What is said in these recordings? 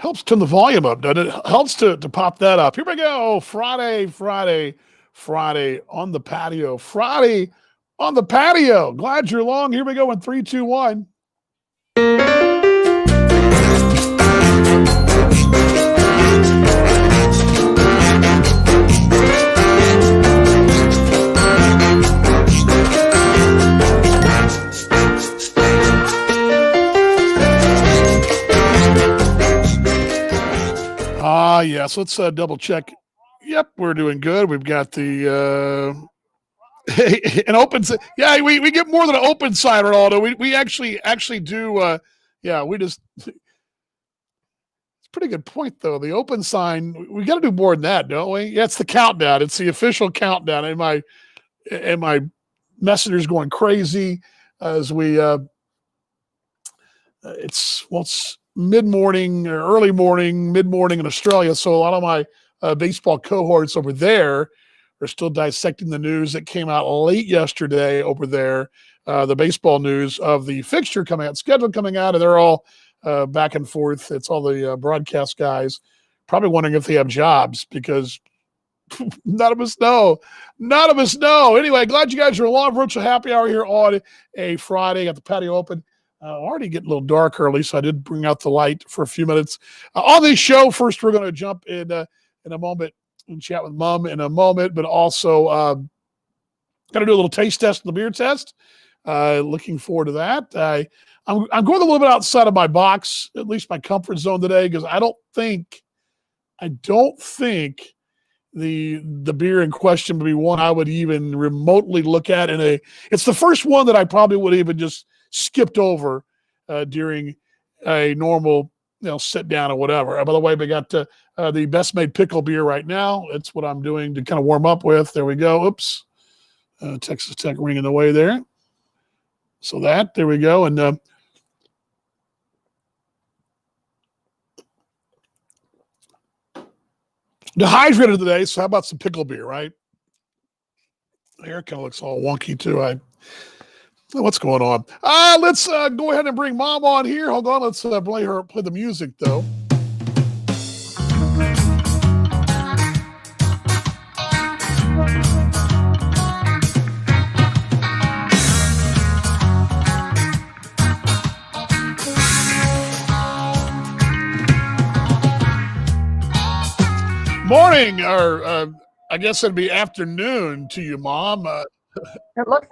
Helps turn the volume up, doesn't it? Helps to pop that up. Here we go. Friday on the patio. Friday on the patio. Glad you're along. Here we go in 3, 2, 1. Yes. Let's double check. Yep, we're doing good. We've got the an open. Yeah, we get more than an open sign, Ronaldo. We actually do. Yeah, we just. It's a pretty good point though. The open sign. We got to do more than that, don't we? Yeah, it's the countdown. It's the official countdown. And my messenger's going crazy as we. It's mid-morning or early morning, mid-morning in Australia. So a lot of my baseball cohorts over there are still dissecting the news that came out late yesterday over there, the baseball news of the fixture coming out, schedule coming out, and they're all back and forth. It's all the broadcast guys probably wondering if they have jobs because none of us know. None of us know. Anyway, glad you guys are along. Virtual happy hour here on a Friday at the patio open. Already getting a little dark early, so I did bring out the light for a few minutes. On this show, first we're going to jump in a moment and chat with Mom in a moment, but also going to do a little taste test, the beer test. Looking forward to that. I'm going a little bit outside of my box, at least my comfort zone today, because I don't think the beer in question would be one I would even remotely look at it's the first one that I probably would even just skipped over during a normal, sit down or whatever. By the way, we got the best made pickle beer right now. It's what I'm doing to kind of warm up with. There we go. Oops. Texas Tech ringing the way there. So there we go. And dehydrated today, so how about some pickle beer, right? The hair kind of looks all wonky too. What's going on? Let's go ahead and bring Mom on here. Hold on, let's play the music though. Morning, or I guess it'd be afternoon to you, Mom. It looks.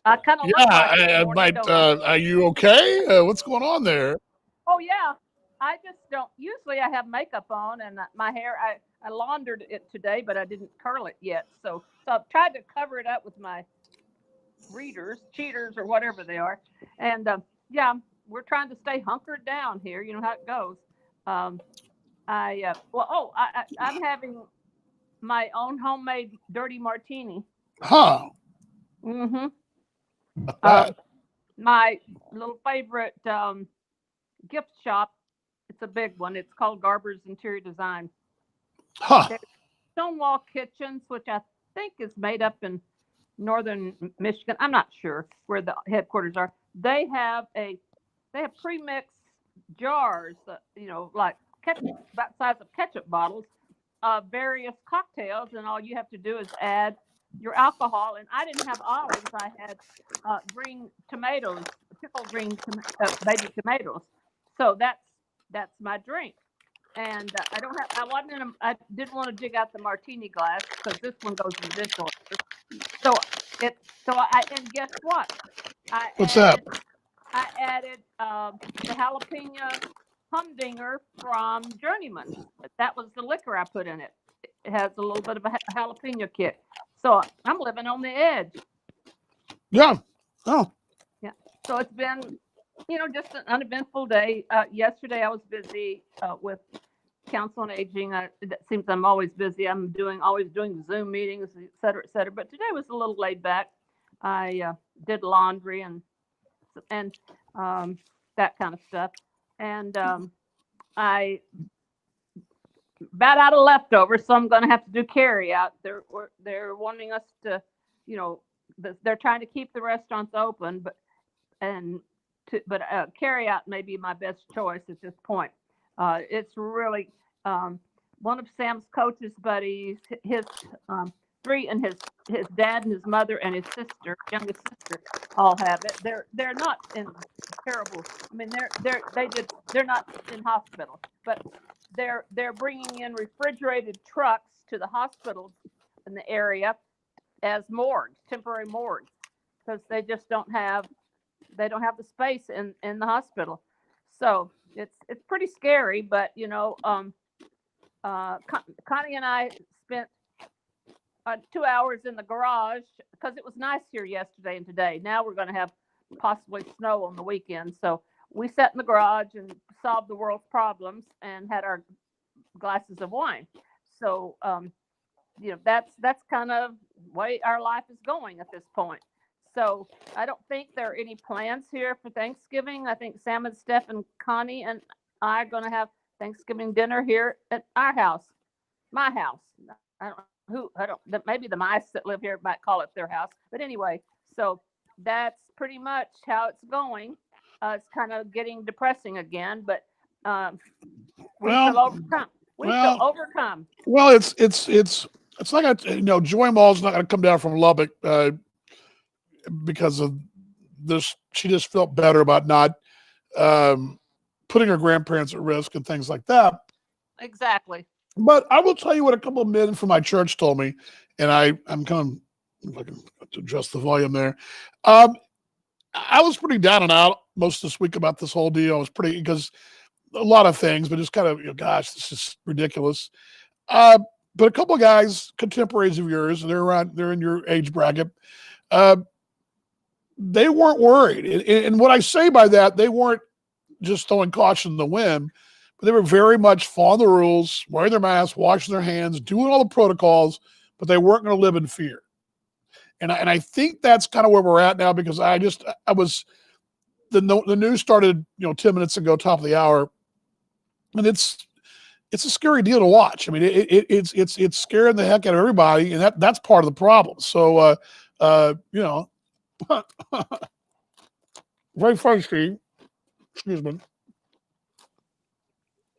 I kind of are you okay? What's going on there? Oh yeah, I just don't. Usually I have makeup on, and my hair. I laundered it today, but I didn't curl it yet. So I've tried to cover it up with my cheaters, or whatever they are. And yeah, we're trying to stay hunkered down here. You know how it goes. I'm having my own homemade dirty martini. Huh. Mm-hmm. My little favorite gift shop. It's a big one. It's called Garber's Interior Design. Huh. There's Stonewall Kitchens, which I think is made up in northern Michigan. I'm not sure where the headquarters are. They have pre-mixed jars, like ketchup, about the size of ketchup bottles, of various cocktails, and all you have to do is add your alcohol. And I didn't have olives. I had green tomatoes, pickled green baby tomatoes. So that's my drink. And I didn't want to dig out the martini glass because this one goes in this order. And guess what? What's that? I added the jalapeno humdinger from Journeyman. That was the liquor I put in it. It has a little bit of a jalapeno kick. So I'm living on the edge. Yeah. Oh. Yeah. So it's been, just an uneventful day. Yesterday I was busy with Council on Aging. It seems I'm always busy. I'm always doing Zoom meetings, et cetera, et cetera. But today was a little laid back. I did laundry and that kind of stuff. And I about out of leftovers, so I'm going to have to do carry out. They're wanting us to, they're trying to keep the restaurants open, but carry out may be my best choice at this point. It's really one of Sam's coach's buddies, his three, and his dad and his mother and his sister, youngest sister, all have it. They're not in terrible. I mean, they're not in hospital, but they're bringing in refrigerated trucks to the hospitals in the area as morgues, temporary morgues, because they don't have the space in the hospital. So it's pretty scary, but Connie and I spent 2 hours in the garage because it was nice here yesterday and today. Now we're going to have possibly snow on the weekend. So we sat in the garage and solved the world's problems and had our glasses of wine. So, that's kind of way our life is going at this point. So I don't think there are any plans here for Thanksgiving. I think Sam and Steph and Connie and I are going to have Thanksgiving dinner here at our house, my house. I don't, maybe the mice that live here might call it their house. But anyway, so that's pretty much how it's going. It's kind of getting depressing again, but we shall overcome. We shall overcome. Well, it's like Joy Mall's not going to come down from Lubbock because of this. She just felt better about not putting her grandparents at risk and things like that. Exactly. But I will tell you what a couple of men from my church told me, and I'm kind of, if I can adjust the volume there. I was pretty down and out most of this week about this whole deal. I was because a lot of things, but just kind of, gosh, this is ridiculous. But a couple of guys, contemporaries of yours, they're in your age bracket. They weren't worried. And what I say by that, they weren't just throwing caution to the wind, but they were very much following the rules, wearing their masks, washing their hands, doing all the protocols, but they weren't going to live in fear. And I think that's kind of where we're at now, because the news started, 10 minutes ago, top of the hour, and it's a scary deal to watch. I mean, it's scaring the heck out of everybody, and that's part of the problem. So, very funny, Steve. Excuse me.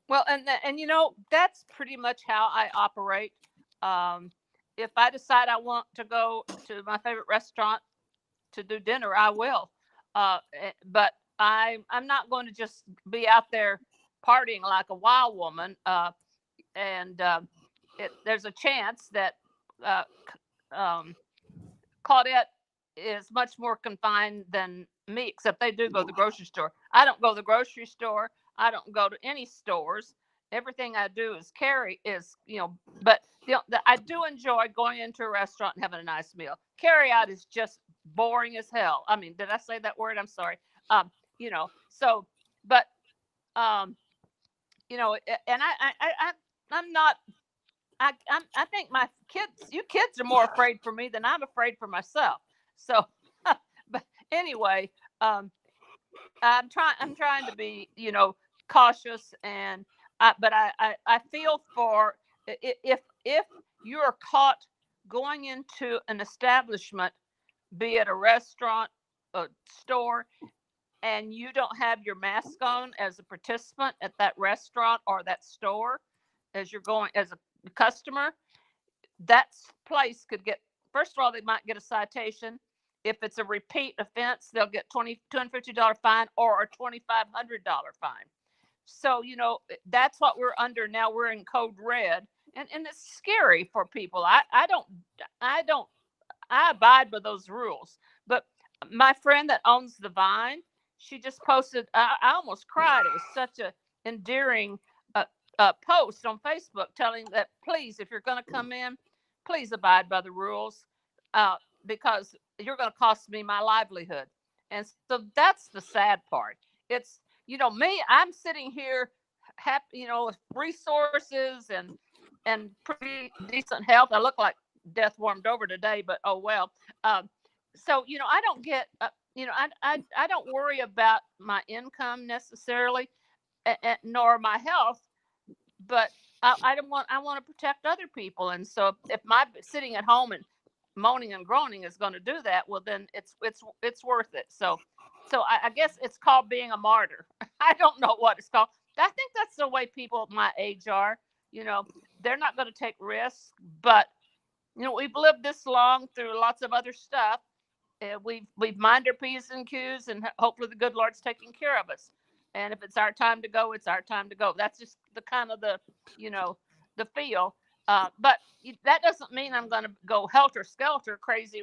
Well, and that's pretty much how I operate. If I decide I want to go to my favorite restaurant to do dinner, I will. But I'm not going to just be out there partying like a wild woman. There's a chance that Claudette is much more confined than me, except they do go to the grocery store. I don't go to the grocery store. I don't go to any stores. Everything I do is but I do enjoy going into a restaurant and having a nice meal. Carry out is just boring as hell. I mean, did I say that word? I'm sorry. And I'm not, I think you kids are more afraid for me than I'm afraid for myself. So, but anyway, I'm trying to be, cautious, but I feel for if you are caught going into an establishment, be it a restaurant, a store, and you don't have your mask on as a participant at that restaurant or that store, as you're going as a customer, that place could get, first of all, they might get a citation. If it's a repeat offense, they'll get $250 fine or a $2,500 fine. So, that's what we're under now. We're in code red, and it's scary for people. I abide by those rules. But my friend that owns the Vine, she just posted, I almost cried. It was such a endearing post on Facebook telling that, please, if you're going to come in, please abide by the rules, because you're going to cost me my livelihood. And so that's the sad part. It's, me, I'm sitting here happy, with resources and pretty decent health. I look like death warmed over today, but oh well. So, I don't get, I don't worry about my income necessarily, nor my health, but I want to protect other people. And so if my sitting at home and moaning and groaning is going to do that, well, then it's worth it. So I guess it's called being a martyr. I don't know what it's called, I think that's the way people my age are. You know, they're not going to take risks, but we've lived this long through lots of other stuff. We've minded our p's and q's, and hopefully the good Lord's taking care of us. And if it's our time to go, it's our time to go. That's just the kind of the feel. But that doesn't mean I'm going to go helter skelter crazy.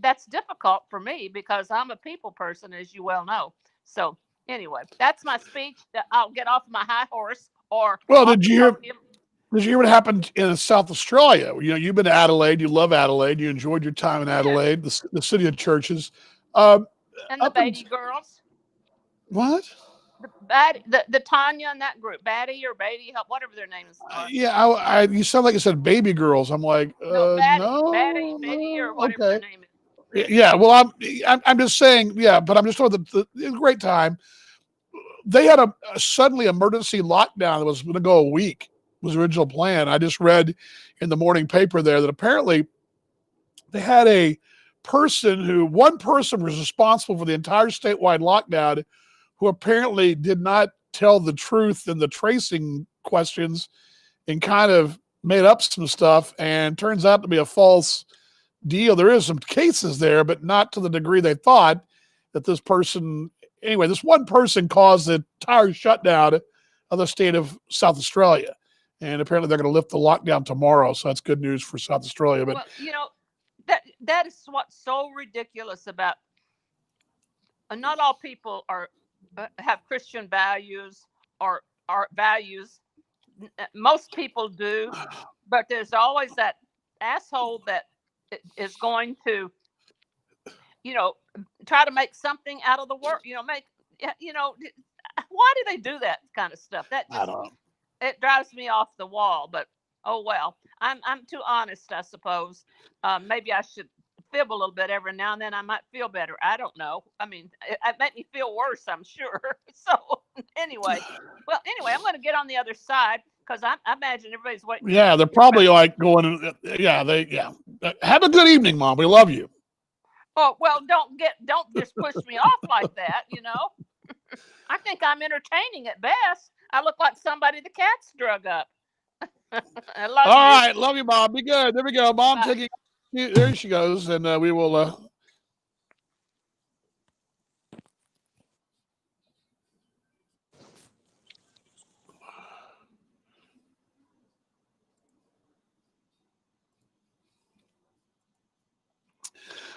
That's difficult for me because I'm a people person, as you well know. So anyway, that's my speech. I'll get off my high horse. Well, did you hear what happened in South Australia? You've been to Adelaide. You love Adelaide. You enjoyed your time in Adelaide, the city of churches. And the Beatty girls. What? The Tanya and that group, Batty or Beatty, whatever their names are. Yeah, you sound like you said baby girls. I'm like, no, Batty, no, Beatty, or whatever their name is. Yeah, well, I'm just saying, yeah, but I'm just talking. It was a great time. They had a suddenly emergency lockdown that was going to go a week. Was the original plan. I just read in the morning paper there that apparently they had one person was responsible for the entire statewide lockdown, who apparently did not tell the truth in the tracing questions and kind of made up some stuff, and turns out to be a false deal. There is some cases there, but not to the degree they thought. That this one person caused the entire shutdown of the state of South Australia. And apparently they're going to lift the lockdown tomorrow. So that's good news for South Australia. But that is what's so ridiculous about not all people have Christian values or values. Most people do, but there's always that asshole that is going to, try to make something out of the work. Why do they do that kind of stuff? That just, I don't know. It drives me off the wall. But oh well, I'm too honest, I suppose. Maybe I should fib a little bit every now and then. I might feel better. I don't know. I mean, it made me feel worse, I'm sure. So anyway, I'm going to get on the other side because I imagine everybody's waiting. Yeah, they're probably like going. Yeah. Have a good evening, Mom. We love you. Oh well, don't just push me off like that. I think I'm entertaining at best. I look like somebody the cat's drug up. I love you. All right, love you, Mom. Be good. There we go. Mom taking. There she goes, and we will.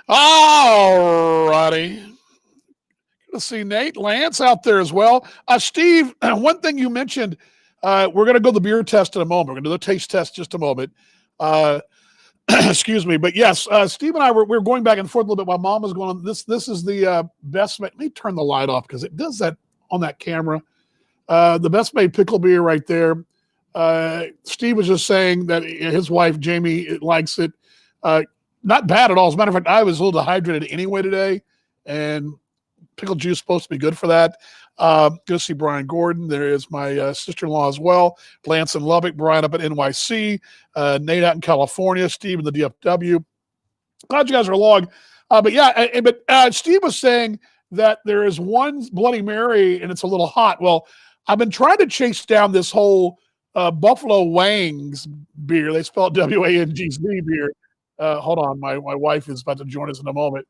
All righty. Let's see, Nate, Lance out there as well. Steve, one thing you mentioned, we're going to go to the beer test in a moment. We're going to do the taste test just a moment. Excuse me. But yes, Steve and I we're going back and forth a little bit while Mom was going on. This is the Best Made. Let me turn the light off because it does that on that camera. The Best Made pickle beer right there. Steve was just saying that his wife, Jamie, likes it. Not bad at all. As a matter of fact, I was a little dehydrated anyway today, and pickle juice is supposed to be good for that. Go see Brian Gordon. There is my sister-in-law as well. Lance in Lubbock, Brian up at NYC, Nate out in California, Steve in the DFW. Glad you guys are along. But Steve was saying that there is one Bloody Mary and it's a little hot. Well, I've been trying to chase down this whole Buffalo Wang's beer. They spell it W-A-N-G-Z beer. Hold on. My wife is about to join us in a moment.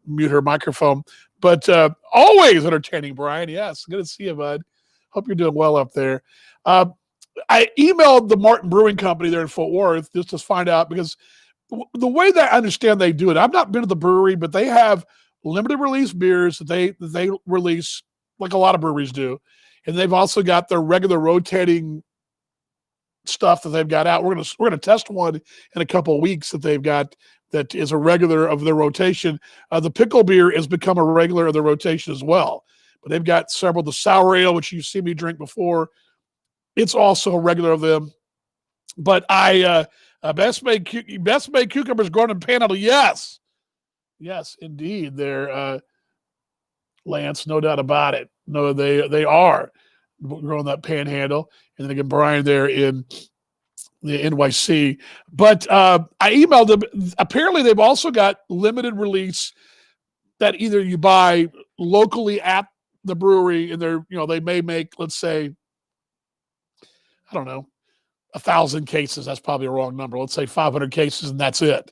Mute her microphone. But always entertaining, Brian. Yes, good to see you, bud. Hope you're doing well up there. I emailed the Martin Brewing Company there in Fort Worth just to find out, because the way that I understand they do it, I've not been to the brewery, but they have limited release beers that they release like a lot of breweries do. And they've also got their regular rotating stuff that they've got out. We're gonna test one in a couple of weeks that they've got that is a regular of their rotation. The pickle beer has become a regular of their rotation as well. But they've got several. The sour ale, which you've seen me drink before, it's also a regular of them. But Best Made Cucumbers grown in Panhandle. Yes, indeed. They're Lance, no doubt about it. No, they are growing that Panhandle. And then again, Brian there in the NYC. But I emailed them. Apparently, they've also got limited release that either you buy locally at the brewery, and they're, they may make, let's say, I don't know, 1,000 cases. That's probably a wrong number. Let's say 500 cases, and that's it.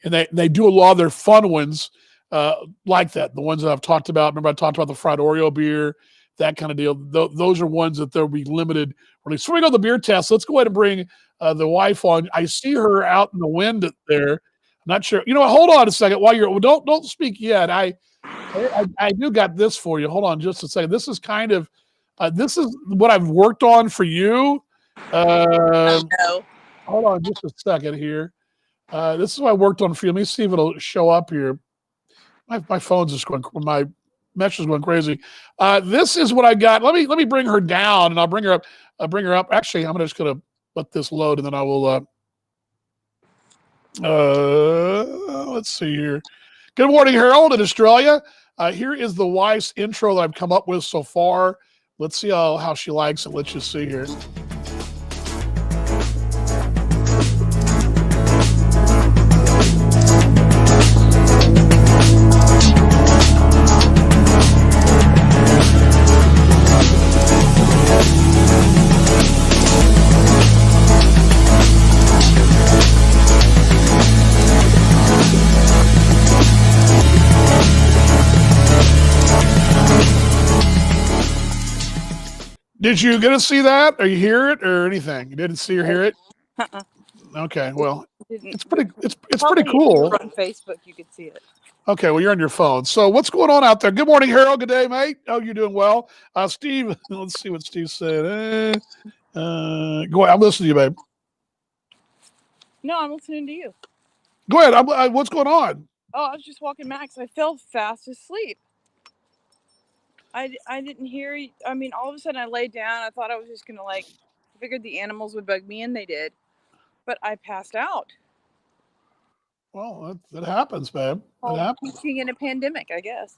And they do a lot of their fun ones like that. The ones that I've talked about. Remember, I talked about the fried Oreo beer, that kind of deal. Those are ones that there'll be limited release. So we go to the beer test. Let's go ahead and bring the wife on. I see her out in the wind there. I'm not sure. You know what? Hold on a second. While you're don't speak yet. I do got this for you. Hold on just a second. This is kind of this is what I've worked on for you. No. Hold on just a second here. This is what I worked on for you. Let me see if it'll show up here. My phone's just going. My mesh is going crazy. This is what I got. Let me bring her down, and I'll bring her up. Actually, I'm just going to let this load, and then I will. Let's see here. Good morning, Harold in Australia. Here is the wife's intro that I've come up with so far. Let's see how she likes it. Let's just see here. Did you get to see that, or you hear it, or anything? You didn't see or hear it? Okay, well, it's pretty cool. On Facebook, you could see it. Okay, well, you're on your phone. So what's going on out there? Good morning, Harold. Good day, mate. Oh, you're doing well. Steve, let's see what Steve said. Go ahead. I'm listening to you, babe. No, I'm listening to you. Go ahead. What's going on? Oh, I was just walking Max. I fell fast asleep. I didn't hear. I mean, all of a sudden I laid down. I thought I was just going to figured the animals would bug me, and they did. But I passed out. Well, that happens, babe. That happens. Teaching in a pandemic, I guess.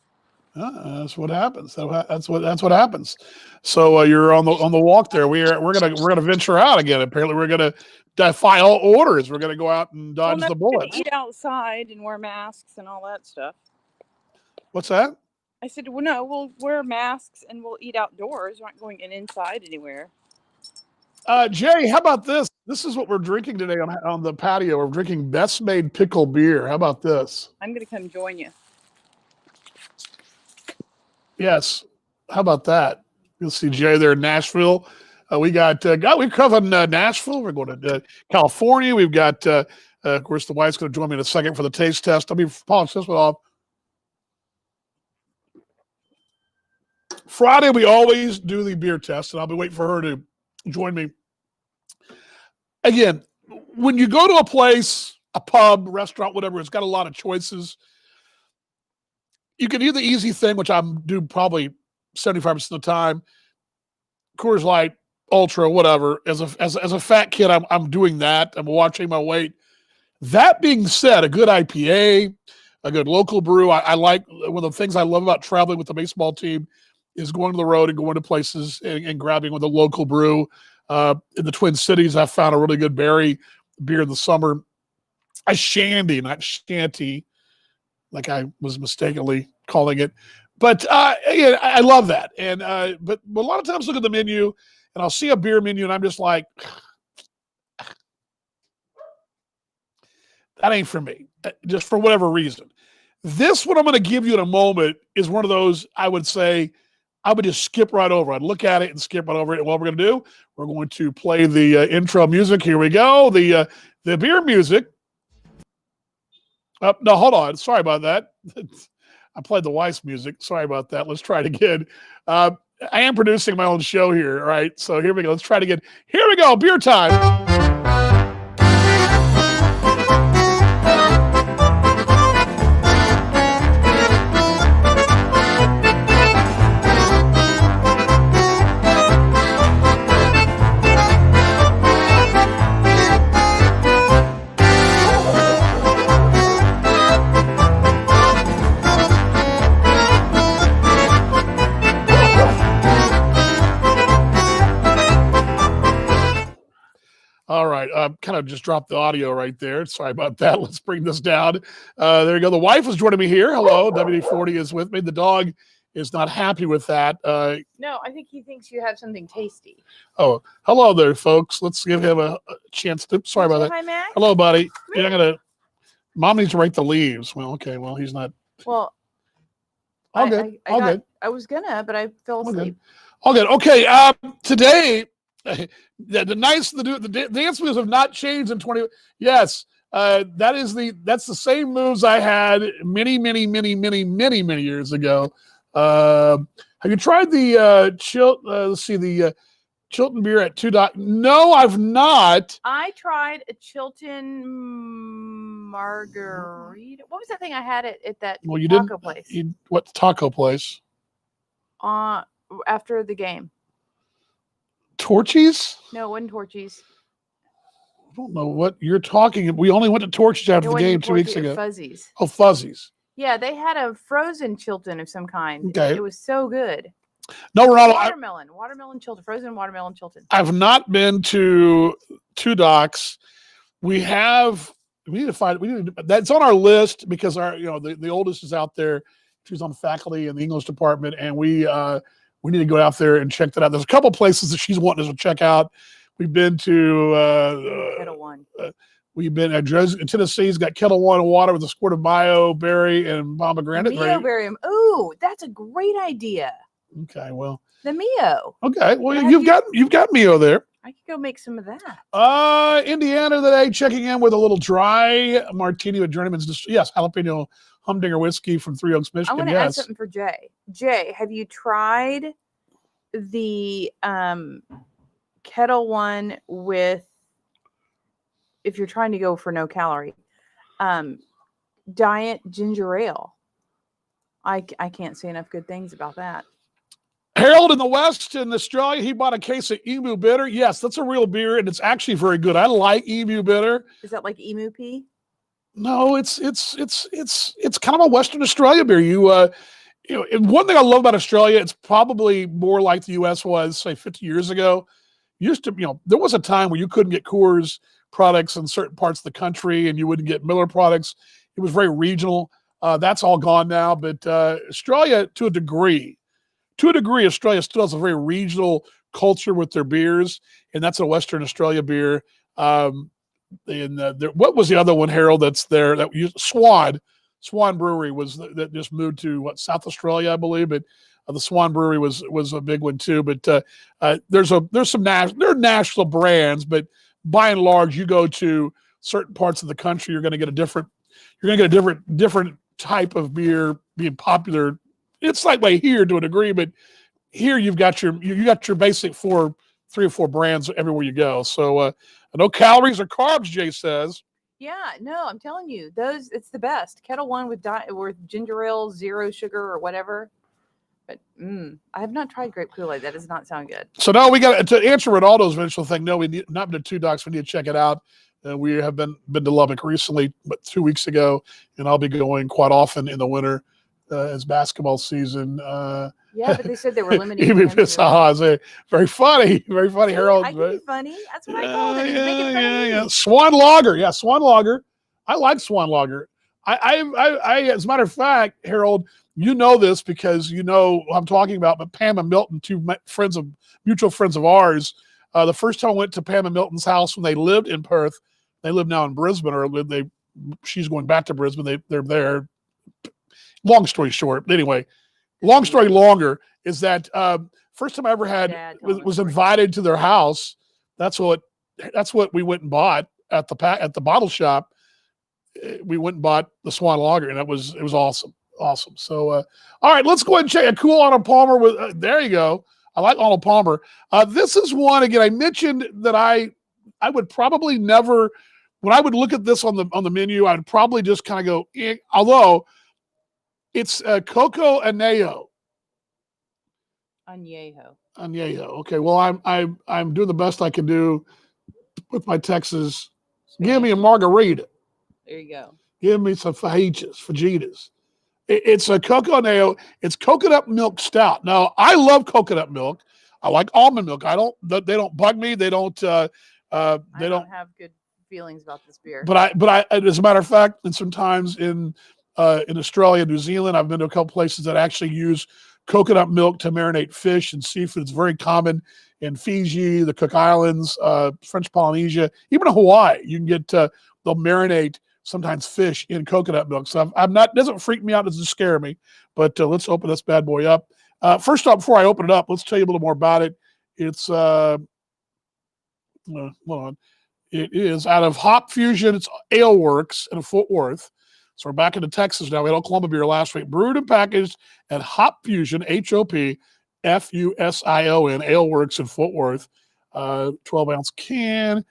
That's what happens. That's what happens. So you're on the walk there. We're gonna venture out again. Apparently, we're gonna defy all orders. We're gonna go out and dodge the bullets. Eat outside and wear masks and all that stuff. What's that? I said, well, no, we'll wear masks and we'll eat outdoors. We're not going inside anywhere. Jay, how about this? This is what we're drinking today on the patio. We're drinking Best Made Pickle beer. How about this? I'm going to come join you. Yes. How about that? You'll see Jay there in Nashville. We we're covering Nashville. We're going to California. We've got, of course, the wife's going to join me in a second for the taste test. Let me polish this one off. Friday, we always do the beer test, and I'll be waiting for her to join me. Again, when you go to a place, a pub, restaurant, whatever, it's got a lot of choices. You can do the easy thing, which I do probably 75% of the time. Coors Light, Ultra, whatever. As a fat kid, I'm doing that. I'm watching my weight. That being said, a good IPA, a good local brew. I like one of the things I love about traveling with the baseball team is going to the road and going to places and grabbing with a local brew. In the Twin Cities, I found a really good berry beer in the summer. A shandy, not shanty, like I was mistakenly calling it. But again, I love that. And but a lot of times I look at the menu and I'll see a beer menu and I'm just like, that ain't for me, just for whatever reason. This, what I'm going to give you in a moment, is one of those I would say I would just skip right over. I'd look at it and skip right over it. And what we're going to do, we're going to play the intro music. Here we go. The beer music. No, hold on. Sorry about that. I played the Weiss music. Sorry about that. Let's try it again. I am producing my own show here. All right. So here we go. Let's try it again. Here we go. Beer time. All right. Kind of just dropped the audio right there. Sorry about that. Let's bring this down. There you go. The wife is joining me here. Hello. WD-40 is with me. The dog is not happy with that. No, I think he thinks you have something tasty. Oh, hello there, folks. Let's give him a chance to. Sorry about that. Hi, Max. Hello, buddy. You're not gonna. Mom needs to rake the leaves. Well, okay. Well, he's not. Well, All good. All good. I was gonna, but I fell All good. asleep. All good. Okay. Today, the dance moves have not changed in 20. Yes. That's the same moves I had many years ago. Have you tried the let's see, the Chilton beer at $2? No, I've not. I tried a Chilton margarita. What was that thing I had at that Well, you taco place? What taco place? After the game. Torchy's? No, it wasn't Torchy's. I don't know what you're talking. We only went to Torchy's after the game 2 weeks ago. Fuzzies. Oh, Fuzzies. Yeah, they had a frozen Chilton of some kind. Okay. It was so good. No, Ronaldo. Watermelon Chilton, frozen watermelon Chilton. I've not been to Two Docks. We need to find. That's on our list because the oldest is out there. She's on faculty in the English department, and we need to go out there and check that out. There's a couple places that she's wanting us to check out. We've been to Kettle One. We've been at Tennessee's got Kettle One water with a squirt of mayo, berry, and pomegranate. Mio berry. Ooh, that's a great idea. Okay, well. The Mio. Okay, well you've got Mio there. I could go make some of that. Indiana today checking in with a little dry martini with Journeyman's. Yes, jalapeno humdinger whiskey from Three Oaks, Michigan. I want to add something for Jay. Jay, have you tried the Kettle One with, if you're trying to go for no calorie, diet ginger ale? I can't say enough good things about that. Harold in the West in Australia, he bought a case of Emu Bitter. Yes, that's a real beer, and it's actually very good. I like Emu Bitter. Is that like emu pea? No, it's kind of a Western Australia beer. And one thing I love about Australia, it's probably more like the U.S. was, say, 50 years ago. There was a time where you couldn't get Coors products in certain parts of the country, and you wouldn't get Miller products. It was very regional. That's all gone now. But Australia, to a degree, Australia still has a very regional culture with their beers, and that's a Western Australia beer. What was the other one, Harold? That's there that Swan Brewery was that just moved to South Australia, I believe. But the Swan Brewery was a big one too. But there's some national brands, but by and large, you go to certain parts of the country, you're going to get a different type of beer being popular. It's like here to a degree, but here you got your basic 3 or 4 brands everywhere you go. So no calories or carbs, Jay says. Yeah, no, I'm telling you, it's the best. Kettle One with ginger ale, 0 sugar or whatever. But I have not tried grape Kool-Aid. That does not sound good. So no, we got to answer Ronaldo's eventual thing. No, we need not been to Two Docks. We need to check it out. We have been to Lubbock recently, but 2 weeks ago, and I'll be going quite often in the winter as basketball season. Yeah, but they said they were limiting. Even if it's very funny, Harold. I can be funny. That's what I call it. Yeah. Swan Lager. Yeah, Swan Lager. I like Swan Lager. I as a matter of fact, Harold, you know this because you know what I'm talking about, but Pam and Milton, mutual friends of ours, the first time I went to Pam and Milton's house when they lived in Perth, they live now in Brisbane, she's going back to Brisbane. They're there. Long story short, anyway, long story longer is that first time I ever had was invited to their house. That's what we went and bought at the bottle shop. We went and bought the Swan Lager, and it was awesome. So, all right, let's go ahead and check a cool Arnold Palmer with. There you go. I like Arnold Palmer. This is one again. I mentioned that I would probably never, when I would look at this on the menu, I'd probably just kind of go. Although it's Coco Añejo. Añejo. Okay. Well, I'm doing the best I can do with my Texas. Give me a margarita. There you go. Give me some fajitas. It's a Coco Añejo. It's coconut milk stout. Now, I love coconut milk. I like almond milk. They don't bug me. They don't. I don't have good feelings about this beer. But I, as a matter of fact, and sometimes in Australia, New Zealand, I've been to a couple places that actually use coconut milk to marinate fish and seafood. It's very common in Fiji, the Cook Islands, French Polynesia, even in Hawaii. You can get they'll marinate sometimes fish in coconut milk. So I'm not, it doesn't freak me out, it doesn't scare me. But let's open this bad boy up. First off, before I open it up, let's tell you a little more about it. It's hold on. It is out of Hop Fusion. It's Ale Works in Fort Worth. So we're back into Texas now. We had Oklahoma beer last week. Brewed and packaged at Hop Fusion, HOPFUSION, Ale Works in Fort Worth. 12-ounce can.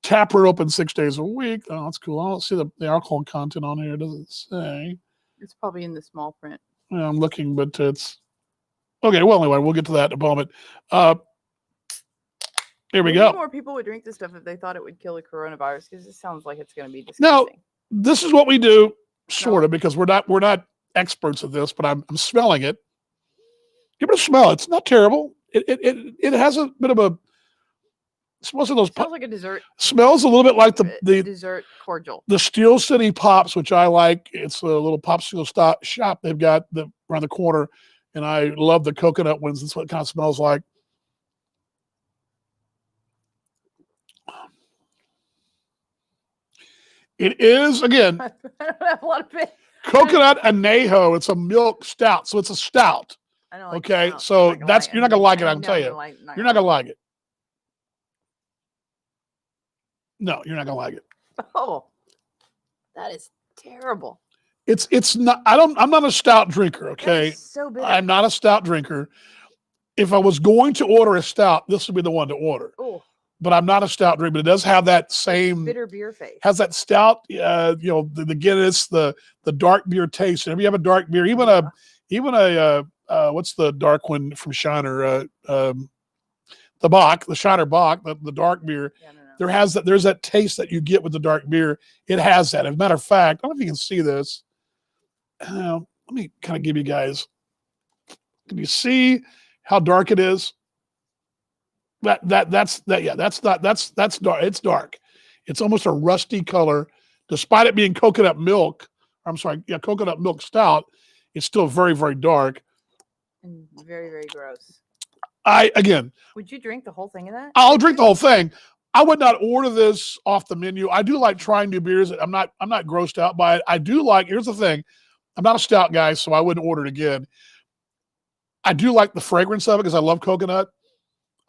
Taproot open 6 days a week. Oh, that's cool. I don't see the alcohol content on here. It doesn't say. It's probably in the small print. Yeah, I'm looking, but it's okay. Well, anyway, we'll get to that in a moment. Here we go. More people would drink this stuff if they thought it would kill the coronavirus, because it sounds like it's going to be Now, disgusting. this is what we do, sort of, because we're not experts at this, but I'm smelling it. Give it a smell. It's not terrible. It has a bit of a smells of those. Sounds like a dessert. Smells a little bit like the dessert cordial. The Steel City Pops, which I like. It's a little popsicle shop they've got around the corner, and I love the coconut ones. That's what it kind of smells like. It is, again, I don't have a lot of it. coconut anejo. It's a milk stout, so it's a stout. I don't like Okay, stout. so I'm not gonna that's lie. you're not gonna like it. I I'm can tell never you, gonna like- you're not gonna like it. No, you're not gonna like it. Oh, that is terrible. It's not. I'm not a stout drinker. That Okay, is so bitter. I'm not a stout drinker. If I was going to order a stout, this would be the one to order. Oh, But I'm not a stout drinker. But it does have that same bitter beer face. has that stout, the Guinness, the dark beer taste. Whenever you have a dark beer, even a what's the dark one from Shiner? The Bock, the Shiner Bock, the dark beer. Yeah, no. There's that taste that you get with the dark beer. It has that. As a matter of fact, I don't know if you can see this. Let me kind of give you guys. Can you see how dark it is? That's dark. It's dark. It's almost a rusty color, despite it being coconut milk. I'm sorry, coconut milk stout. It's still very, very dark. And very, very gross. Would you drink the whole thing of that? I'll drink the whole thing. I would not order this off the menu. I do like trying new beers. I'm not grossed out by it. I do like, here's the thing. I'm not a stout guy, so I wouldn't order it again. I do like the fragrance of it because I love coconut.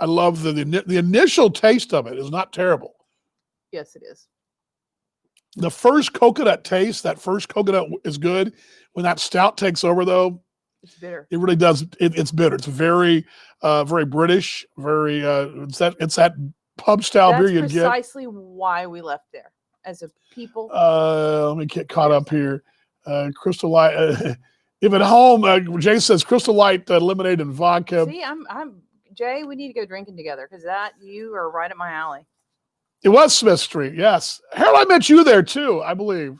I love the initial taste of it is not terrible. Yes, it is. The first coconut taste, that first coconut is good. When that stout takes over, though, It's bitter. it really does. It's bitter. It's very, very British. Very. It's that pub style beer you That's get. precisely why we left there as a people. Let me get caught up here. Crystal Light. If at home, Jay says Crystal Light lemonade and vodka. See, I'm Jay. We need to go drinking together because you are right up my alley. It was Smith Street, yes. Harold, I met you there too, I believe.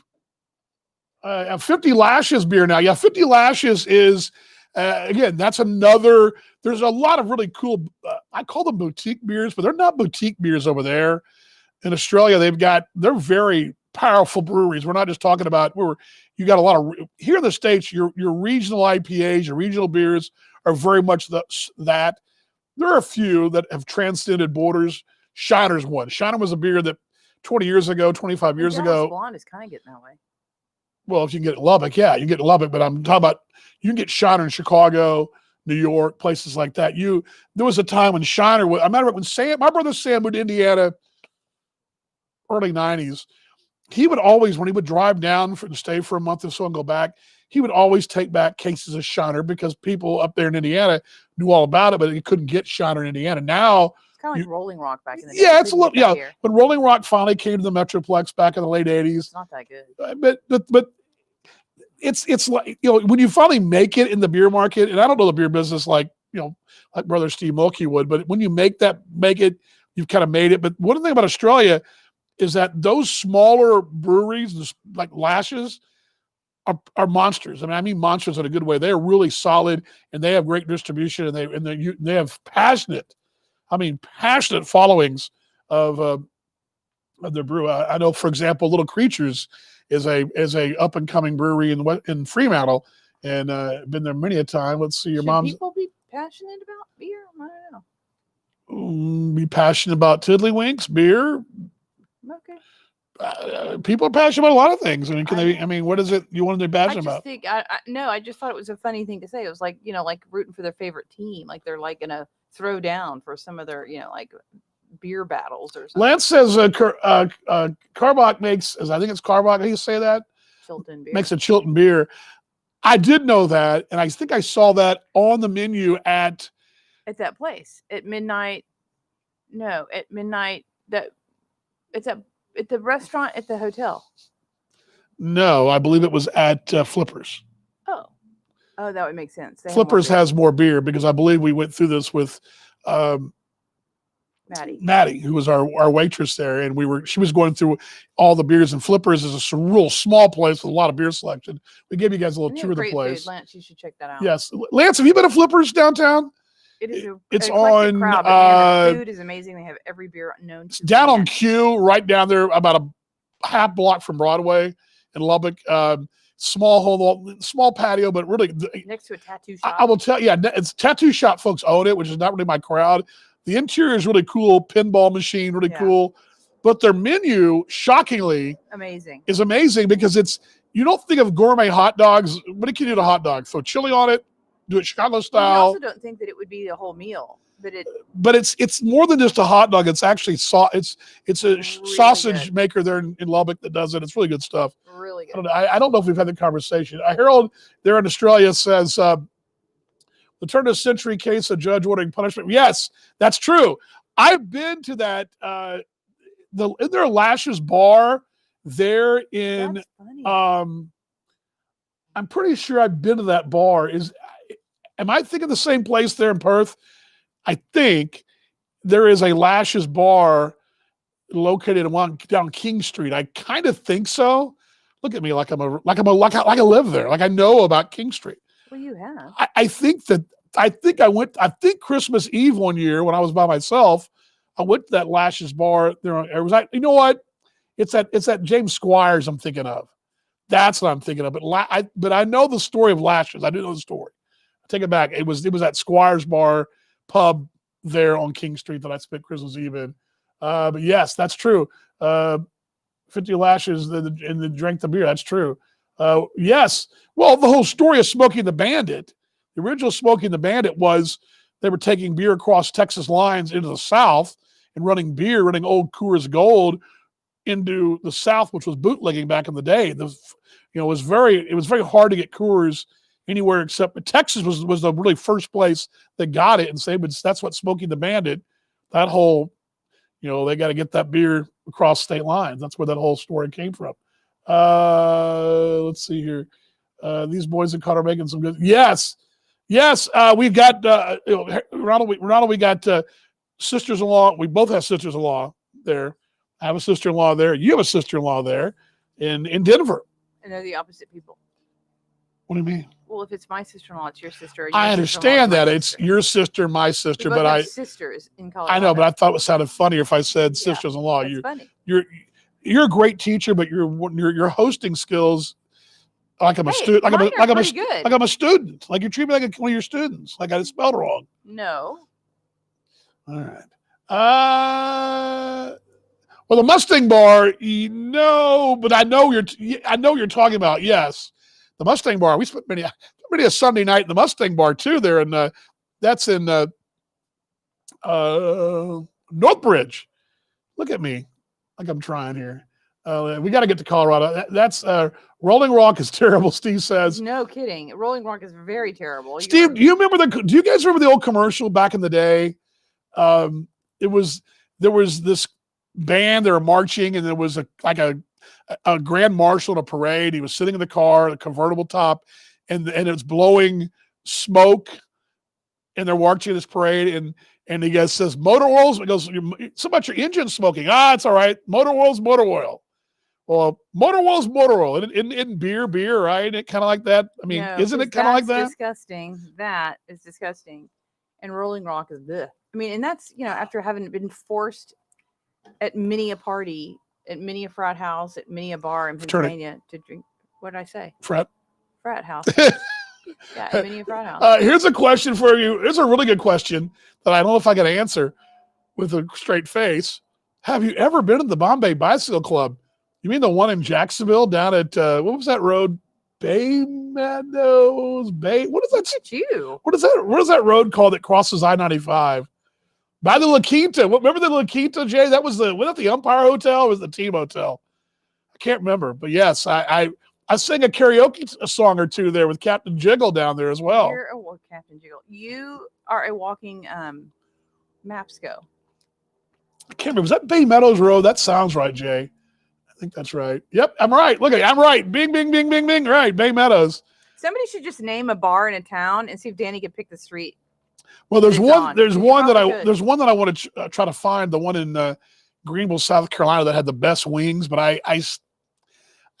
50 Lashes beer now. Yeah, 50 Lashes is, again, that's another, there's a lot of really cool, I call them boutique beers, but they're not boutique beers over there. In Australia, they're very powerful breweries. We're not just talking about, you got a lot of, here in the States, your regional IPAs, your regional beers are very much that. There are a few that have transcended borders. Shiner's one. Shiner was a beer that 20 years ago, 25 years Dallas ago. Blonde is kind of getting that way. Well, if you can get it in Lubbock, yeah, you can get it in Lubbock, but I'm talking about you can get Shiner in Chicago, New York, places like that. There was a time when Shiner was, I remember when my brother Sam moved to Indiana, early 90s, he would always, when he would drive down to stay for a month or so and go back, he would always take back cases of Shiner because people up there in Indiana knew all about it, but they couldn't get Shiner in Indiana. Now, It's kind of like Rolling Rock back in the day. yeah, You it's a couldn't little, get that yeah. here. When Rolling Rock finally came to the Metroplex back in the late 80s, It's not that good. but it's like, when you finally make it in the beer market, and I don't know the beer business like Brother Steve Mulkey would, but when you make it, you've kind of made it. But one thing about Australia is that those smaller breweries, like Lashes, are monsters. I mean monsters in a good way. They're really solid, and they have great distribution, and they have passionate followings of their brew. I know, for example, Little Creatures is a up and coming brewery in Fremantle, and been there many a time. Let's see, your Should mom's people be passionate about beer? I don't be passionate about tiddlywinks, beer. know. Okay. People are passionate about a lot of things. I mean, can I they? know. I mean, what is it you want to be I passionate just about? think no. I just thought it was a funny thing to say. It was like like rooting for their favorite team. Like they're like gonna throw down for some of their like beer battles or something. Lance says Carbach makes, I think it's Carbach. How do you say that? Chilton beer. Makes a Chilton beer. I did know that, and I think I saw that on the menu at That place at midnight. No, at midnight. It's at the restaurant at the hotel. No, I believe it was at Flippers. Oh, that would make sense. They have more Flippers beer. has more beer because I believe we went through this with Maddie, who was our waitress there, and she was going through all the beers. And Flippers is a real small place with a lot of beer selection. We gave you guys a little They tour have of the great place. food. Lance, you should check that out. Yes, Lance, have you been to Flippers downtown? It is It's an eclectic on, crowd, but man, the food is amazing. They have every beer known to Down on man. Q, right down there, about a half block from Broadway in Lubbock. Small home, small patio, but really, next to a tattoo shop. I will tell you, it's tattoo shop folks own it, which is not really my crowd. The interior is really cool, pinball machine, really cool. But their menu, shockingly, is amazing because you don't think of gourmet hot dogs. What can you do to a hot dog? Throw chili on it, do it Chicago I style. also don't think that it would be the whole meal, But it's more than just a hot dog. It's actually it's a really sausage good. maker there in Lubbock that does it. It's really good stuff. really I good. don't know if we've had the conversation. Harold there in Australia says the turn of the century case of judge ordering punishment. Yes, that's true. I've been to that in their Lashes bar there in That's funny. I'm pretty sure I've been to that bar. Am I thinking the same place there in Perth? I think there is a Lashes bar located down King Street. I kind of think so. Look at me like I live there. Like I know about King Street. Well, you have. I think Christmas Eve one year when I was by myself, I went to that Lashes bar. It was like, you know what? It's that James Squires I'm thinking of. That's what I'm thinking of. But I know the story of Lashes. I do know the story. I take it back. It was that Squires bar pub there on King Street that I spent Christmas Eve in. But yes, that's true. 50 Lashes and then drank the beer. That's true. Yes. Well, the whole story of Smokey and the Bandit, the original Smokey and the Bandit was they were taking beer across Texas lines into the South and running old Coors Gold into the South, which was bootlegging back in the day. It was very hard to get Coors anywhere except Texas was the really first place that got it. And that's what Smokey and the Bandit, that whole, they got to get that beer across state lines. That's where that whole story came from. Let's see here. These boys in Colorado making some good. Yes. We've got Ronald. We got sisters-in-law. We both have sisters-in-law there. I have a sister-in-law there. You have a sister-in-law there in Denver. And they're the opposite people. What do you mean? Well, if it's my sister-in-law, it's your sister. And I your understand sister-in-law that is it's your sister, my sister, we both but have sisters in Colorado. I know, but I thought it sounded funnier if I said sisters-in-law. That's funny. You're a great teacher, but your hosting skills, like I'm a student, like I'm a student, like you treat me like one of your students, like I spelled wrong. No. All right. Well, the Mustang Bar, but I know you're talking about. Yes, the Mustang Bar. We spent many a Sunday night in the Mustang Bar too. There, and that's in Northbridge. Look at me, like I'm trying here. We got to get to Colorado. That's Rolling Rock is terrible. Steve says. No kidding. Rolling Rock is very terrible. Steve, do you you guys remember the old commercial back in the day? There was this band, they were marching, and there was a grand marshal in a parade. He was sitting in the car, the convertible top, and it was blowing smoke, and they're marching this parade, and he guys says, motor oils. It goes, it's about your engine smoking. It's all right. Motor oil's motor oil. Well, motor oil's motor oil. Isn't beer, right? It kind of like that. I mean, isn't it kind of like that? Disgusting. That is disgusting. And Rolling Rock is bleh. I mean, and that's, after having been forced at many a party, at many a frat house, at many a bar in Pennsylvania to drink. What did I say? Frat House. Yeah, Amelia Frat House. Here's a question for you. Here's a really good question that I don't know if I can answer with a straight face. Have you ever been to the Bombay Bicycle Club? You mean the one in Jacksonville down at what was that road? Bay Meadows Bay. What is that? Look at you. What is that road called that crosses I-95? By the La Quinta. Remember the La Quinta, Jay? That was wasn't that the Umpire Hotel or was it the Team Hotel? I can't remember. But yes, I sang a karaoke song or two there with Captain Jiggle down there as well. You're Captain Jiggle. You are a walking Mapsco. I can't remember. Was that Bay Meadows Road? That sounds right, Jay. I think that's right. Yep, I'm right. Look at I'm right. Bing, bing, bing, bing, bing. Right, Bay Meadows. Somebody should just name a bar in a town and see if Danny can pick the street. Well, there's It's one. on. There's You one that probably I. could. There's one that I want to try to find. The one in Greenville, South Carolina, that had the best wings. But I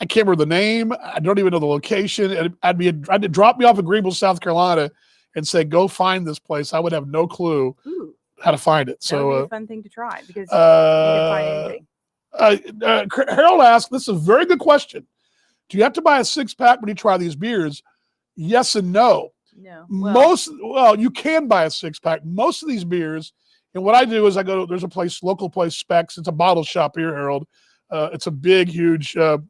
can't remember the name. I don't even know the location. I'd to drop me off in Greenville, South Carolina, and say go find this place. I would have no clue Ooh, how to find it. that would be So a fun thing to try because you can find anything. Harold asked, this is a very good question. Do you have to buy a 6-pack when you try these beers? Yes and no. No. You can buy a 6-pack. Most of these beers, and what I do is there's a local place, Specs. It's a bottle shop here, Harold. It's a big, huge, like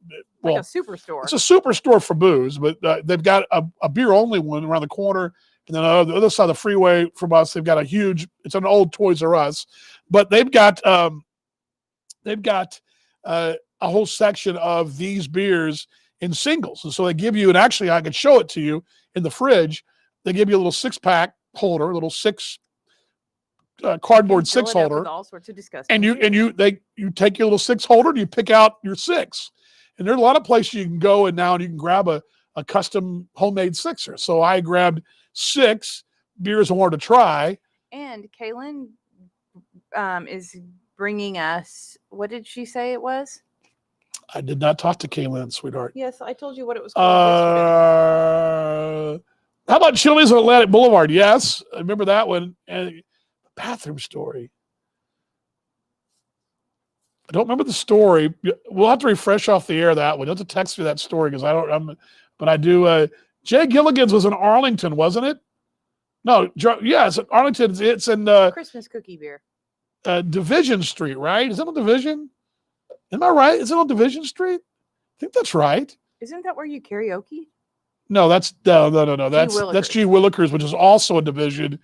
a superstore. it's a superstore for booze, but they've got a beer-only one around the corner. And then on the other side of the freeway from us, they've got it's an old Toys R Us, but they've got a whole section of these beers in singles. And so they give you, and actually I could show it to you in the fridge. They give you a little 6-pack holder, a little cardboard Fill 6 it up holder. with all sorts of disgusting. And you take your little 6 holder and you pick out your 6. And there's a lot of places you can go and you can grab a custom homemade 6er. So I grabbed 6 beers I wanted to try. And Kaylin is bringing us. What did she say it was? I did not talk to Kaylin, sweetheart. Yes, I told you what it was called yesterday. How about Chili's on Atlantic Boulevard? Yes, I remember that one. And bathroom story. I don't remember the story. We'll have to refresh off the air that one. You'll have to text me that story because I don't. But I do. Jay Gilligan's was in Arlington, wasn't it? No, it's in Arlington. It's in Christmas cookie beer. Division Street, right? Is that on Division? Am I right? Is it on Division Street? I think that's right. Isn't that where you karaoke? No, no. That's G. Willikers, which is also a division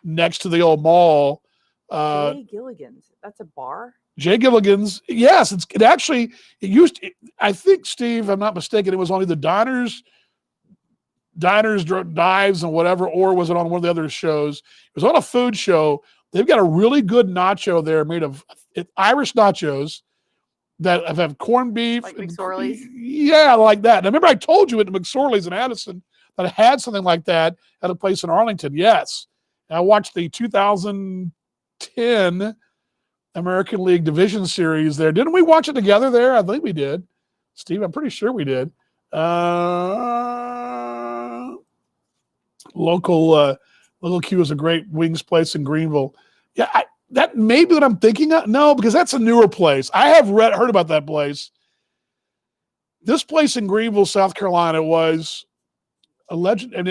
next to the old mall. Jay Gilligan's. That's a bar. Jay Gilligan's. Yes, it I think, Steve, I'm not mistaken, it was on either Diners, Dives, and whatever, or was it on one of the other shows? It was on a food show. They've got a really good nacho there made of Irish nachos that have corned beef. Like McSorley's? Yeah, like that. And I remember I told you at McSorley's in Addison that I had something like that at a place in Arlington. Yes. And I watched the 2010 American League Division Series there. Didn't we watch it together there? I think we did. Steve, I'm pretty sure we did. Local Q is a great wings place in Greenville. Yeah, that may be what I'm thinking of. No, because that's a newer place. I have heard about that place. This place in Greenville, South Carolina, was a legend. And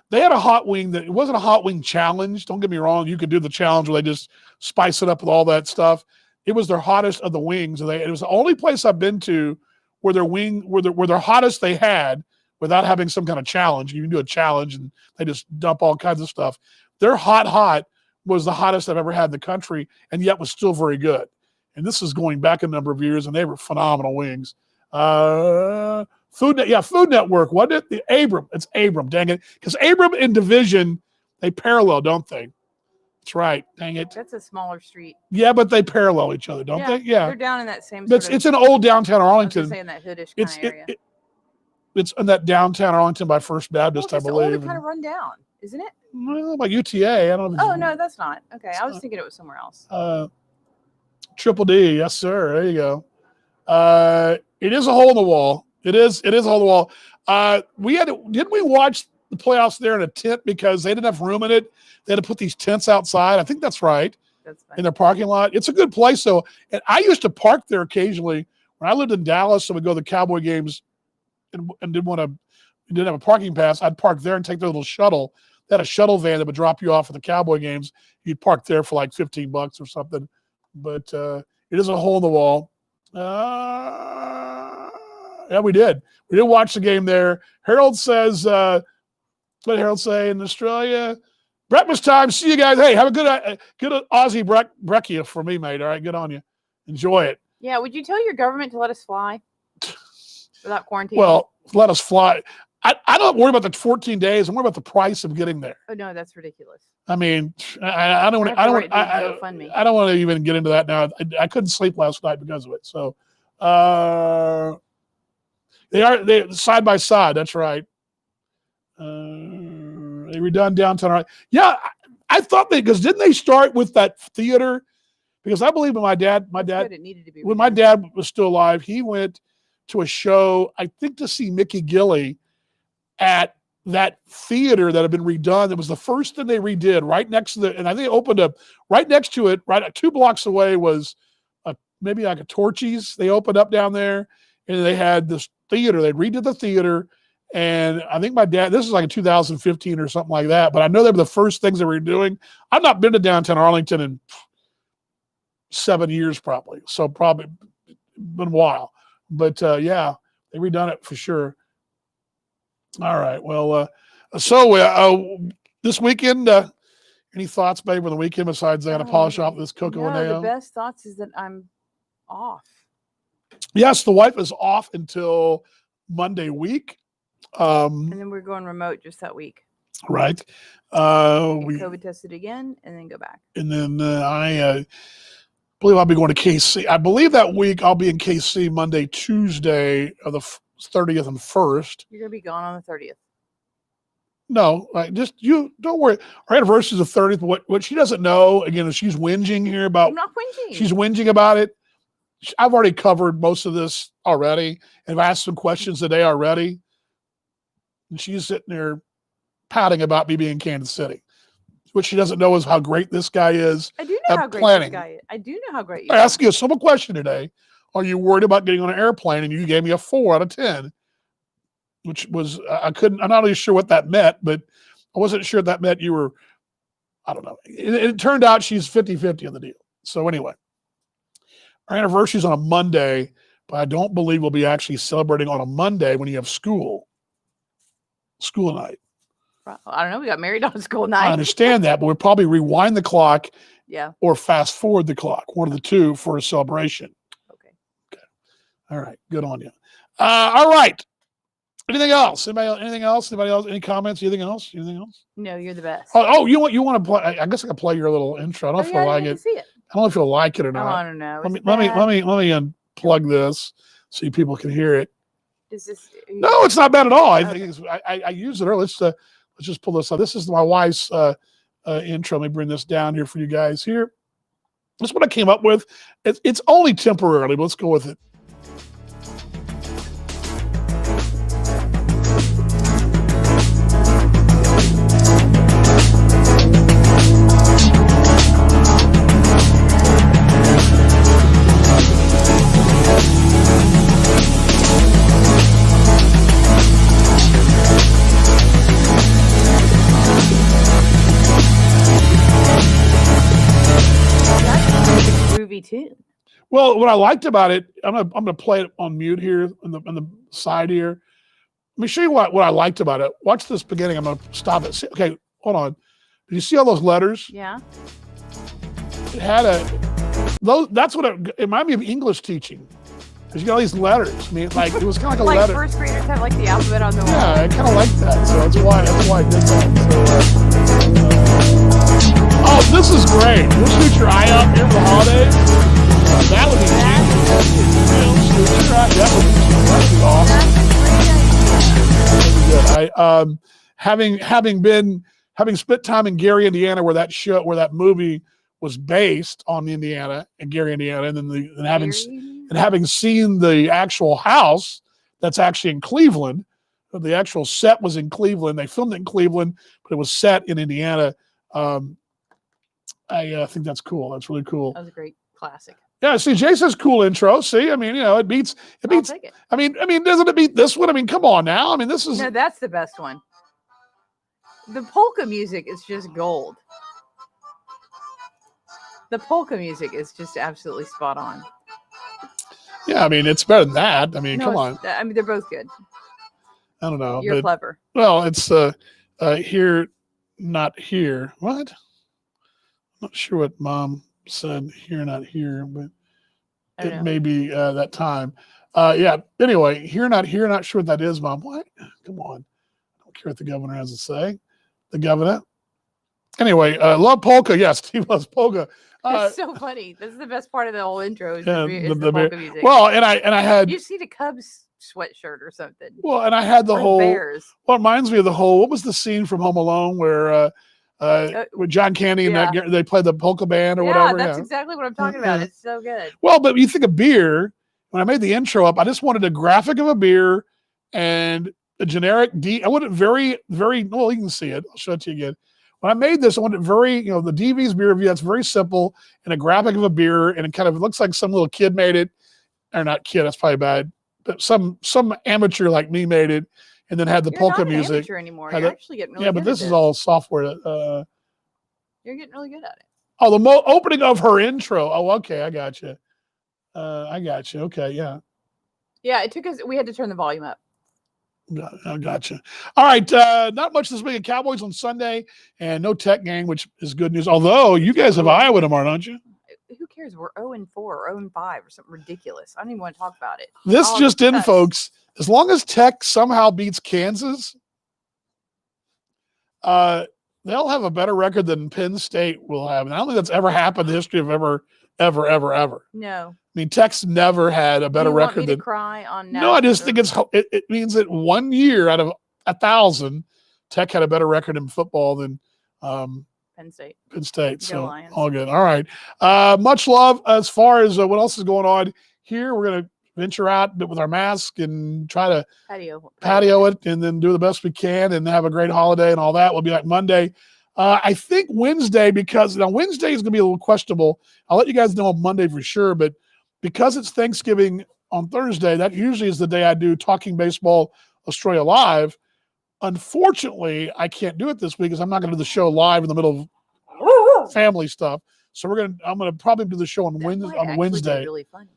they had a hot wing that it wasn't a hot wing challenge. Don't get me wrong. You could do the challenge where they just spice it up with all that stuff. It was their hottest of the wings. And it was the only place I've been to where their hottest they had without having some kind of challenge. You can do a challenge and they just dump all kinds of stuff. Their hot was the hottest I've ever had in the country, and yet was still very good. And this is going back a number of years, and they were phenomenal wings. Food Network, wasn't it? It's Abram, dang it. Because Abram and Division, they parallel, don't they? That's right, dang it. That's a smaller street. Yeah, but they parallel each other, don't they? Yeah. They're down in that same It's in old downtown Arlington. I was saying that hoodish kind of area. It's in that downtown Arlington by First Baptist, I believe. Kind of run down, isn't it? Well, by UTA, I don't know. Oh, no, that's not. Okay, I was thinking it was somewhere else. Triple D, yes, sir. There you go. It is a hole in the wall. It is a hole in the wall. Didn't we watch the playoffs there in a tent because they didn't have room in it? They had to put these tents outside. I think that's right. That's fine. In their parking lot. It's a good place, though. And I used to park there occasionally when I lived in Dallas. I would go to the Cowboy games and didn't have a parking pass, I'd park there and take the little shuttle. They had a shuttle van that would drop you off at the Cowboy games. You'd park there for like $15 or something. But it is a hole in the wall. Yeah, we did. We did watch the game there. Harold says, what did Harold say in Australia? Breakfast time. See you guys. Hey, have a good Aussie brekkie for me, mate. All right, good on you. Enjoy it. Yeah. Would you tell your government to let us fly without quarantine? Well, let us fly. I don't worry about the 14 days. I'm worried about the price of getting there. oh no, that's ridiculous. I mean, I don't want I have to to. write these GoFundMe. I don't want to even get into that now. I couldn't sleep last night because of it. So, they side by side. That's right. They redone downtown. Right? Yeah, I thought because didn't they start with that theater? Because I believe when my dad, It needed to be when my redone. dad was still alive, he went to a show, I think to see Mickey Gilley at that theater that had been redone. It was the first thing they redid right next to and I think it opened up right next to it, right 2 blocks away was maybe like a Torchy's. They opened up down there and they had this theater. They redid the theater. And I think my dad, this is like in 2015 or something like that, but I know they were the first things they were doing. I've not been to downtown Arlington in 7 years probably. So probably been a while. But yeah, they redone it for sure. All right. Well, this weekend, any thoughts, babe, on the weekend besides I got to polish off this Coco No, the Aneo? best thoughts is that I'm off. Yes, the wife is off until Monday week. And then we're going remote just that week. Right. Get We COVID tested again and then go back. and then I believe I'll be going to KC. I believe that week I'll be in KC Monday, Tuesday of the 30th and 1st. You're going to be gone on the 30th. No, just you don't worry. Our anniversary is the 30th. What she doesn't know, again, is she's whinging here about I'm not whinging. she's whinging about it. I've already covered most of this already, and I've asked some questions today already. And she's sitting there pouting about me being in Kansas City. What she doesn't know is how great this guy is. I do know at how great planning. this guy is. I do know how great you I are. asked you a simple question today. Are you worried about getting on an airplane? And you gave me a 4 out of 10, which was, I'm not really sure what that meant, but I wasn't sure that meant you were, I don't know. It turned out she's 50-50 on the deal. So anyway, our anniversary is on a Monday, but I don't believe we'll be actually celebrating on a Monday when you have school night. I don't know. We got married on school I night. understand that, but we'll probably rewind the clock Yeah. or fast forward the clock, one of the two for a celebration. Okay. All right. Good on you. All right. Anything else? Anything else? Anybody else? Any comments? Anything else? No, you're the best. Oh, you want to play? I guess I can play your little intro. I don't know if yeah, you'll I like didn't it. get to see it. I don't know if you'll like it or Oh, not. I don't know. Let Is me it let me bad? let me unplug this so people can hear it. Is this? No, it's not bad at all. I Okay. think I used it earlier. Let's just pull this up. This is my wife's intro. Let me bring this down here for you guys here. This is what I came up with. It's only temporarily, but let's go with it. Groovy tune. Well, what I liked about it, I'm gonna play it on mute here on the side here. Let me show you what I liked about it. Watch this beginning. I'm gonna stop it. Okay, hold on. Did you see all those letters? Yeah. It had that's what it reminded me of English teaching. Because you got all these letters. I mean, like it was kind of like a Like letter. first graders have like the alphabet on the wall. Yeah, I kind of like that. So that's why I did that. So, oh, this is great. We'll shoot your eye out here for the holidays. That would be genius. Shoot your eye. That would be awesome. Good. Having spent time in Gary, Indiana, where that movie was based on Indiana and Gary, Indiana, and then having seen the actual house that's actually in Cleveland. The actual set was in Cleveland. They filmed it in Cleveland, but it was set in Indiana. I think that's cool. That's really cool. That was a great classic. Yeah, see, Jay says cool intro. See, I mean, it beats. It I'll beats. take it. I mean, doesn't it beat this one? I mean, come on now. I mean, this is. No, that's the best one. The polka music is just gold. The polka music is just absolutely spot on. Yeah, I mean, it's better than that. I mean, No, come on. I mean, they're both good. I don't know, You're but clever. well, it's here, not here. What? I'm not sure what Mom said. Here, not here, but I don't it know. may be that time. Yeah. Anyway, here, not here. Not sure what that is, Mom. What? Come on. I don't care what the governor has to say. The governor. Anyway, love polka. Yes, Steve loves polka. It's so funny. This is the best part of the whole intro. Is yeah, the polka music. well, and I had You just need a Cubs sweatshirt or something. well, and I had the Or whole. Bears. Well, it reminds me of the whole. What was the scene from Home Alone where with John Candy and yeah. that they played the polka band or Yeah, whatever? that's exactly what I'm talking about. It's so good. Well, but you think of beer. When I made the intro up, I just wanted a graphic of a beer and a generic D. I wanted very, very. Well, you can see it. I'll show it to you again. When I made this, I wanted very, the DV's beer review. That's very simple and a graphic of a beer, and it looks like some little kid made it, or not kid. That's probably bad. But some amateur like me made it, and then had the You're polka not an music. amateur anymore. Had You're it- actually getting really Yeah, good but this at is all software. You're getting really good at it. Oh, the opening of her intro. Oh, okay, I got you. I got you. Okay, yeah, Yeah, it took us. We had to turn the volume up. I got you. All right, not much this week. Cowboys on Sunday, and no Tech game, which is good news. Although you guys have Iowa tomorrow, don't you? Who cares? We're 0-4 or 0-5 or something ridiculous. I don't even want to talk about it. This Oh, just in, nuts. folks. As long as Tech somehow beats Kansas, they'll have a better record than Penn State will have. And I don't think that's ever happened in the history of ever. No. I mean, Tech's never had a better you want record me to than. cry on No, I just national- think it means that 1 year out of 1,000, Tech had a better record in football than Penn State. Penn State. Go So Lions. all good. All right. Much love. As far as what else is going on here, we're going to venture out with our mask and try to patio it and then do the best we can and have a great holiday and all that. We'll be like Monday. I think Wednesday, because now Wednesday is going to be a little questionable. I'll let you guys know on Monday for sure, but because it's Thanksgiving on Thursday, that usually is the day I do Talking Baseball Australia Live. Unfortunately, I can't do it this week because I'm not going to do the show live in the middle of family stuff. So I'm going to probably do the show on Wednesday. Really funny.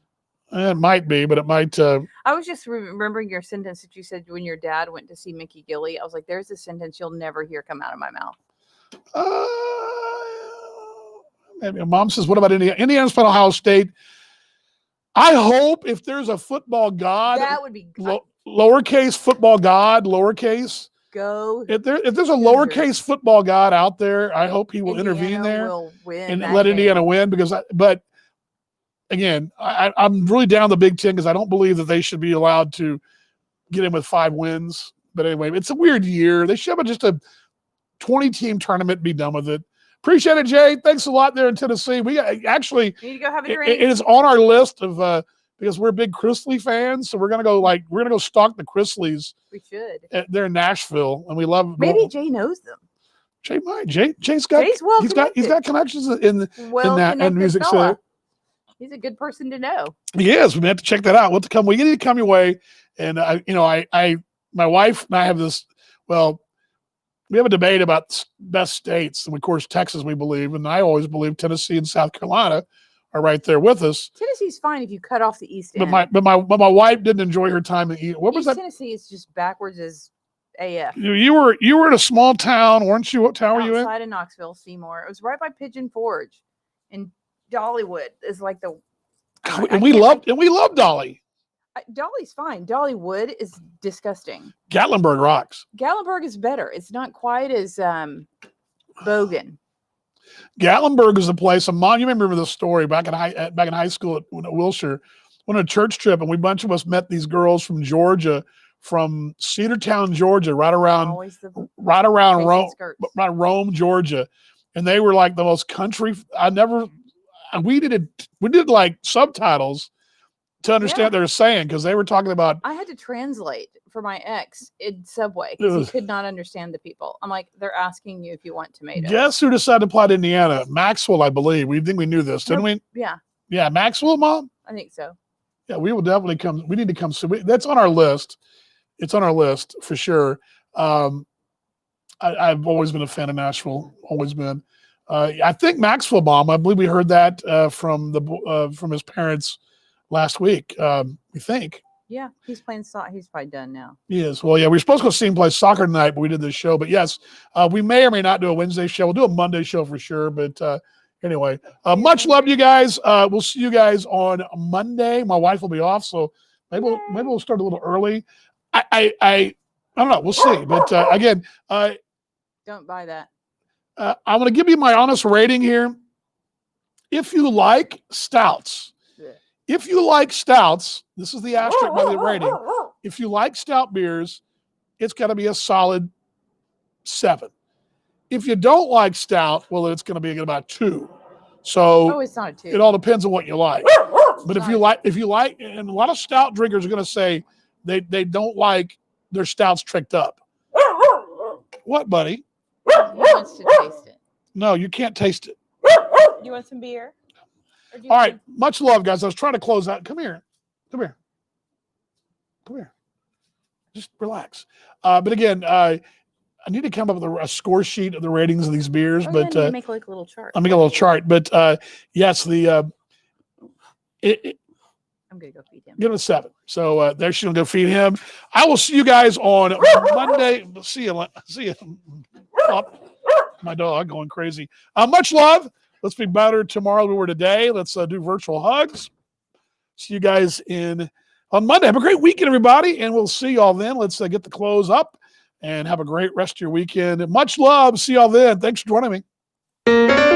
It might be, but it might. I was just remembering your sentence that you said when your dad went to see Mickey Gilly. I was like, "There's a sentence you'll never hear come out of my mouth." Maybe Mom says, "What about Indiana? Indiana's playing Ohio State." I hope if there's a football god, That would be lowercase football god, lowercase. go. If there's a Hoosiers. lowercase football god out there, I hope he will Indiana intervene there will win and that let game. Indiana win. But again, I'm really down the Big Ten because I don't believe that they should be allowed to get in with 5 wins. But anyway, it's a weird year. They should have just a 20-team tournament. Be done with it. Appreciate it, Jay. Thanks a lot there in Tennessee. We actually. You need to go have a It drink. is on our list of because we're big Chrisley fans, so we're gonna go stalk the Chrisleys We should. there in Nashville, and we love. Maybe Jay knows them. Jay's got Jay's well he's got connections in Well, that and connected music. fella. So He's a good person to know. he is. We have to check that out. We'll have to come. We need to come your way, and my wife and I have this. Well, we have a debate about best states, and of course Texas we believe, and I always believe Tennessee and South Carolina are right there with us. Tennessee's fine if you cut off the East But End. my wife didn't enjoy her time in what was East that? Tennessee is just backwards as AF. You were in a small town, weren't you? What town were you in? Outside of Knoxville, Seymour. It was right by Pigeon Forge, and Dollywood is like the. And we loved Dolly. Dolly's fine. Dollywood is disgusting. Gatlinburg rocks. Gatlinburg is better. It's not quite as bogan. Gatlinburg is a place. You remember the story back in high school at Wilshire, went on a church trip, and bunch of us met these girls from Georgia, from Cedartown, Georgia, right around Always the Rome, skirts. Rome, Georgia, and they were like the most country. We did like subtitles to understand what they were saying because they were talking about. I had to translate for my ex in Subway because he Ugh. could not understand the people. I'm like, they're asking you if you want tomatoes. Guess who decided to apply to Indiana? Maxwell, I believe. We think we knew this, didn't we? Yeah. Yeah, Maxwell, Mom. I think so. Yeah, we will definitely come. We need to come. So that's on our list. It's on our list for sure. I've always been a fan of Nashville. Always been. I think Maxwell, Mom. I believe we heard that from his parents last week. We think. Yeah, he's playing soccer. He's probably done now. He is. Well, yeah, we were supposed to go see him play soccer tonight, but we did this show. But yes, we may or may not do a Wednesday show. We'll do a Monday show for sure. But anyway, much love to you guys. We'll see you guys on Monday. My wife will be off, so maybe we'll start a little early. I don't know. We'll see. But again, Don't buy that. I'm going to give you my honest rating here. If you like stouts, this is the asterisk by the rating. If you like stout beers, it's got to be a solid 7. If you don't like stout, well, it's going to be about 2. So Oh, it's not a 2. it all depends on what you like. But if you like, and a lot of stout drinkers are going to say they don't like their stouts tricked up. What, buddy? He wants to taste it. No, you can't taste it. You want some beer? Or do you All want right. Much love, guys. I was trying to close out. Come here. Just relax. But again, I need to come up with a score sheet of the ratings of these beers. some- But yeah, you make like a little chart. I'll make a little chart. But yes, I'm gonna go feed him. give it a 7. So there she'll go feed him. I will see you guys on Monday. See you. Oh, my dog going crazy. Much love. Let's be better tomorrow than we were today. Let's do virtual hugs. See you guys on Monday. Have a great weekend, everybody, and we'll see y'all then. Let's get the close up and have a great rest of your weekend. Much love. See y'all then. Thanks for joining me.